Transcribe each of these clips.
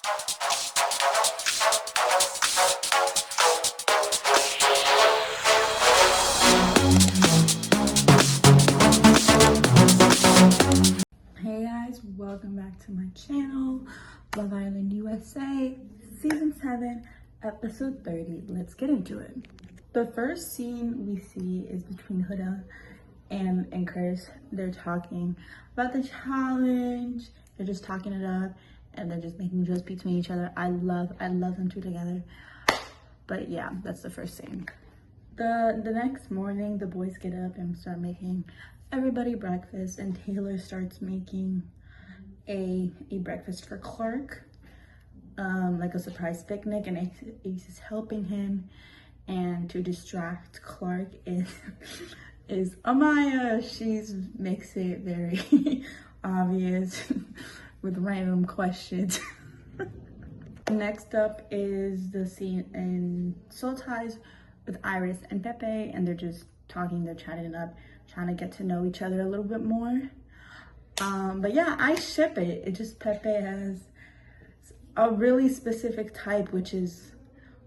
Hey guys, welcome back to my channel, Love Island USA, Season 7, Episode 30. Let's get into it. The first scene we see is between Huda and Chris. They're talking about the challenge. They're just talking it up and they're just making jokes between each other. I love them two together. But yeah, that's the first scene. The next morning, the boys get up and start making everybody breakfast, and Taylor starts making a breakfast for Clark, like a surprise picnic, and Ace is helping him. And to distract Clark is Amaya. She makes it very obvious with random questions. Next up is the scene in Soul Ties with Iris and Pepe, and they're just talking, they're chatting it up, trying to get to know each other a little bit more. But yeah, I ship it. It just, Pepe has a really specific type, which is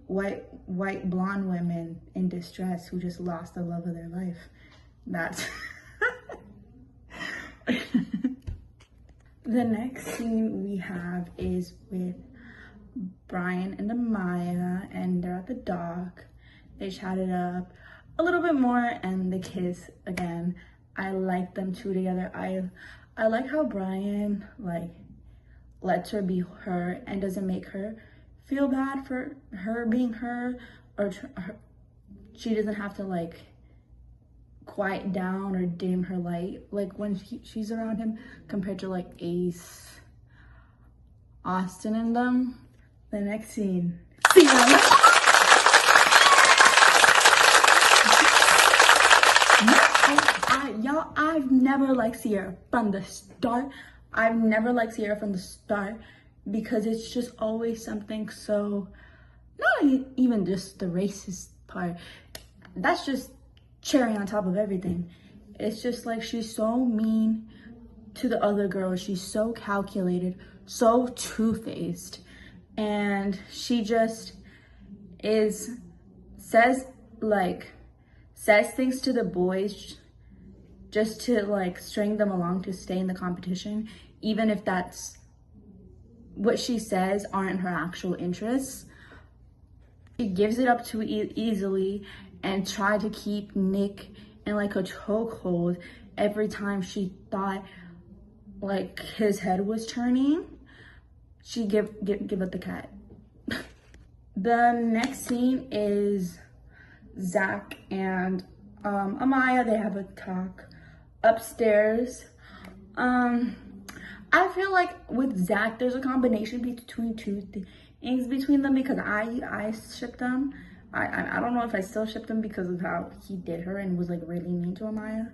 white blonde women in distress who just lost the love of their life. That's the next scene we have is with Brian and Amaya, and they're at the dock. They chatted up a little bit more and they kiss again. I like them two together. I like how Brian like lets her be her and doesn't make her feel bad for her being her, or she doesn't have to like quiet down or dim her light like when she's around him, compared to like Ace, Austin, and them. The next scene, y'all, I've never liked Sierra from the start. I've never liked Sierra from the start because it's just always something so, not even just the racist part. That's just cherry on top of everything. It's just like she's so mean to the other girls. She's so calculated, so two-faced. And she just says things to the boys just to like string them along to stay in the competition, even if that's what she says aren't her actual interests. She gives it up too easily and tried to keep Nick in like a chokehold every time she thought like his head was turning. She give up the cat. The next scene is Zach and Amaya. They have a talk upstairs. I feel like with Zach, there's a combination between two things between them, because I ship them. I don't know if I still ship them because of how he did her and was like really mean to Amaya.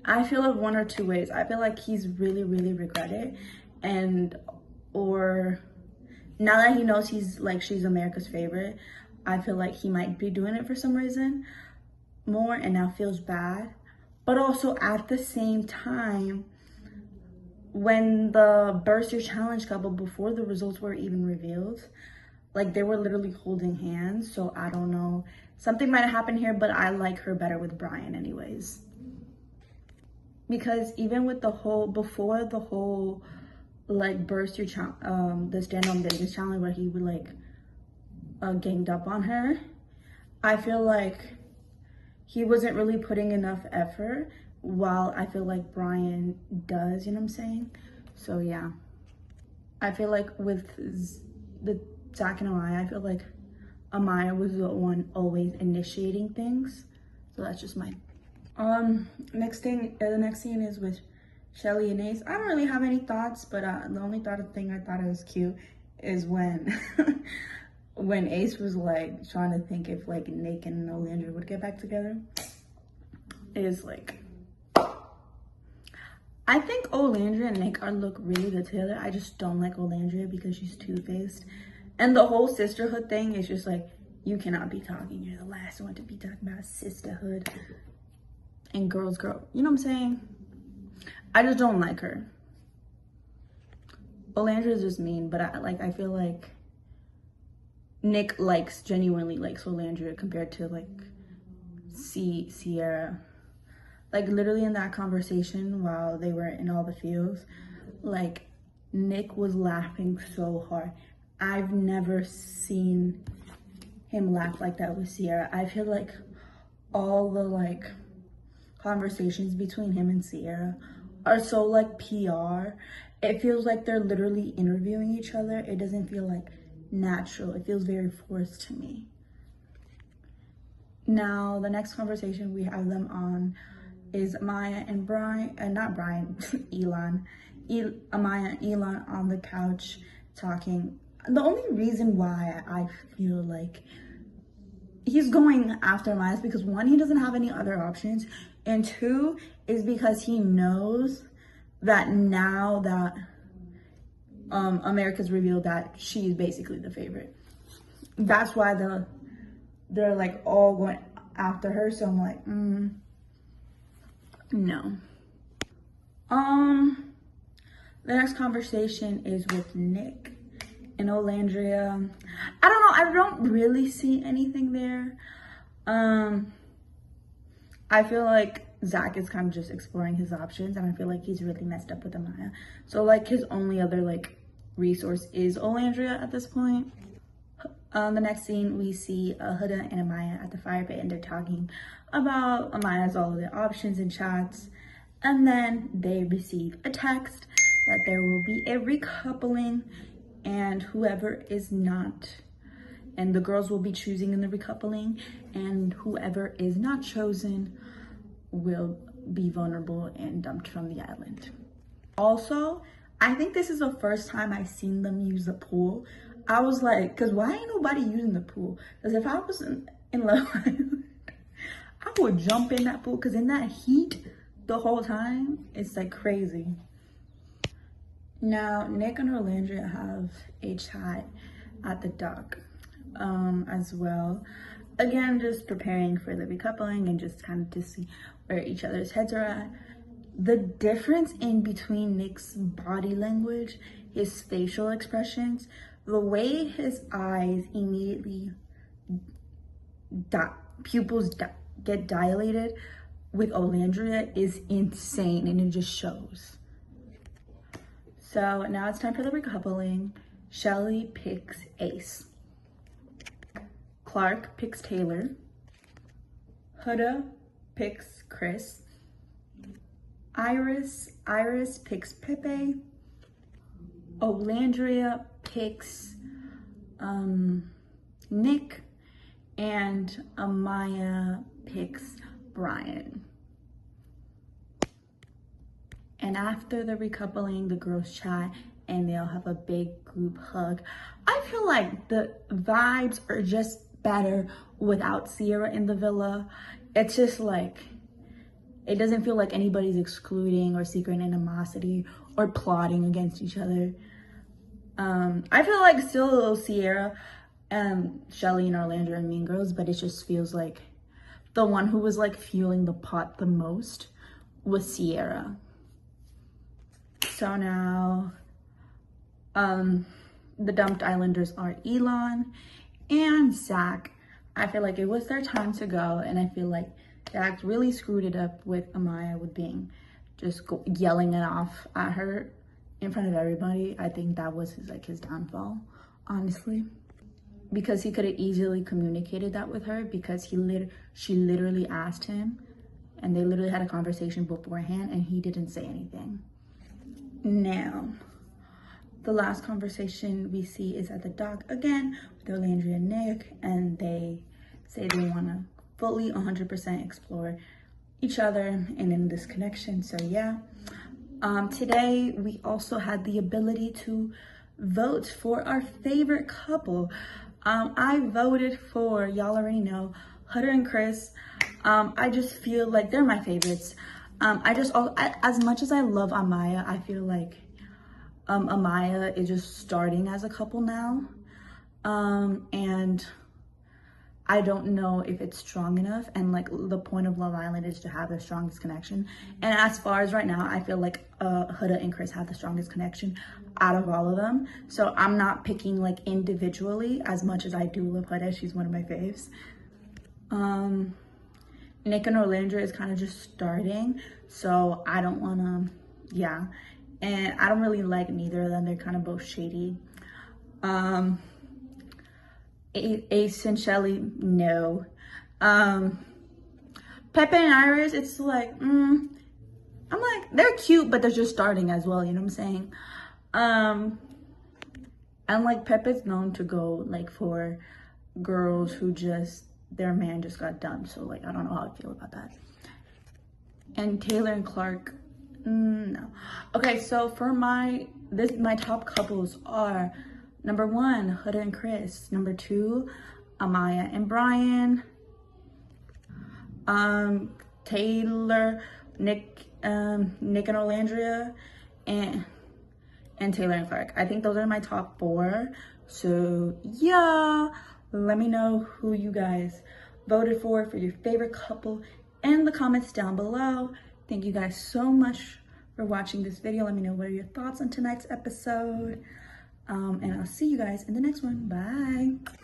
I feel like one or two ways. I feel like he's really regret it, or now that he knows she's America's favorite, I feel like he might be doing it for some reason more and now feels bad. But also at the same time, when the Burst Your Challenge couple, before the results were even revealed, like they were literally holding hands. So I don't know, something might have happened here, but I like her better with Brian anyways. Because even with before the whole like Burst Your the Stand on Business challenge where he would like ganged up on her, I feel like he wasn't really putting enough effort, while I feel like Brian does, you know what I'm saying? So yeah, I feel like with the Zach and Amaya, I feel like Amaya was the one always initiating things. So that's just my the next scene is with Shelly and Ace. I don't really have any thoughts, but the only thing I thought it was cute is when when Ace was like trying to think if like Nick and Olandra would get back together. Is like, I think Olandra and Nick look really good together. I just don't like Olandra because she's two-faced, and the whole sisterhood thing is just like, you cannot be talking. You're the last one to be talking about sisterhood and girls. You know what I'm saying? I just don't like her. Olandra is just mean, but I feel like Nick genuinely likes Olandria compared to like Sierra. Like literally in that conversation while they were in all the fields, like Nick was laughing so hard. I've never seen him laugh like that with Sierra. I feel like all the like conversations between him and Sierra are so like PR. It feels like they're literally interviewing each other. It doesn't feel like natural. It feels very forced to me. Now, the next conversation we have them on is Amaya and Brian, not Brian, Elon. Amaya and Elon on the couch talking. The only reason why I feel like he's going after Amaya is because one, he doesn't have any other options, and two is because he knows that now that America's revealed that she's basically the favorite. That's why they're like all going after her. So I'm like, no. The next conversation is with Nick and Olandria. I don't know. I don't really see anything there. I feel like Zach is kind of just exploring his options, and I feel like he's really messed up with Amaya. So like his only other like resource is Olandria at this point. The next scene we see Huda and Amaya at the fire pit, and they're talking about Amaya's all of the options and chats, and then they receive a text that there will be a recoupling, and whoever is not, and the girls will be choosing in the recoupling, and whoever is not chosen will be vulnerable and dumped from the island. Also, I think this is the first time I've seen them use the pool. I was like, because why ain't nobody using the pool? Because if I was in Love Island, I would jump in that pool, because in that heat the whole time, it's like crazy. Now, Nick and Olandria have a chat at the dock as well. Again, just preparing for the recoupling and just kind of to see where each other's heads are at. The difference in between Nick's body language, his facial expressions, the way his eyes immediately, pupils get dilated with Olandria is insane, and it just shows. So now it's time for the recoupling. Shelly picks Ace. Clark picks Taylor. Huda picks Chris. Iris picks Pepe. Olandria picks Nick, and Amaya picks Brian. And after the recoupling, the girls chat and they'll have a big group hug. I feel like the vibes are just better without Sierra in the villa. It's just like, it doesn't feel like anybody's excluding or secret animosity or plotting against each other. I feel like still Sierra and Shelly and Olandria are mean girls, but it just feels like the one who was like fueling the pot the most was Sierra. So now, the dumped islanders are Elon and Zach. I feel like it was their time to go, and I feel like Zach really screwed it up with Amaya with being yelling it off at her in front of everybody. I think that was his downfall, honestly, because he could have easily communicated that with her, because she literally asked him, and they literally had a conversation beforehand, and he didn't say anything. Now, the last conversation we see is at the dock again with Olandria and Nick, and they say they want to fully 100% explore each other and in this connection. So yeah, today we also had the ability to vote for our favorite couple. I voted for, y'all already know, Huda and Chris. I just feel like they're my favorites. As much as I love Amaya, I feel like Amaya is just starting as a couple now. And I don't know if it's strong enough, and like the point of Love Island is to have the strongest connection. And as far as right now, I feel like Huda and Chris have the strongest connection out of all of them. So I'm not picking like individually as much as I do love Huda. She's one of my faves. Nick and Orlandra is kind of just starting, so I don't want to, yeah. And I don't really like neither of them. They're kind of both shady. Ace and Shelly, no. Pepe and Iris, it's like, I'm like, they're cute, but they're just starting as well, you know what I'm saying? And like Pepe's known to go like for girls who just, their man just got dumped, so like I don't know how I feel about that. And Taylor and Clark, no. Okay, so for my top couples are number 1, Huda and Chris. Number 2, Amaya and Brian. Taylor, Nick and Olandria, and Taylor and Clark. I think those are my top 4. So yeah, let me know who you guys voted for your favorite couple in the comments down below. Thank you guys so much for watching this video. Let me know what are your thoughts on tonight's episode. And I'll see you guys in the next one. Bye.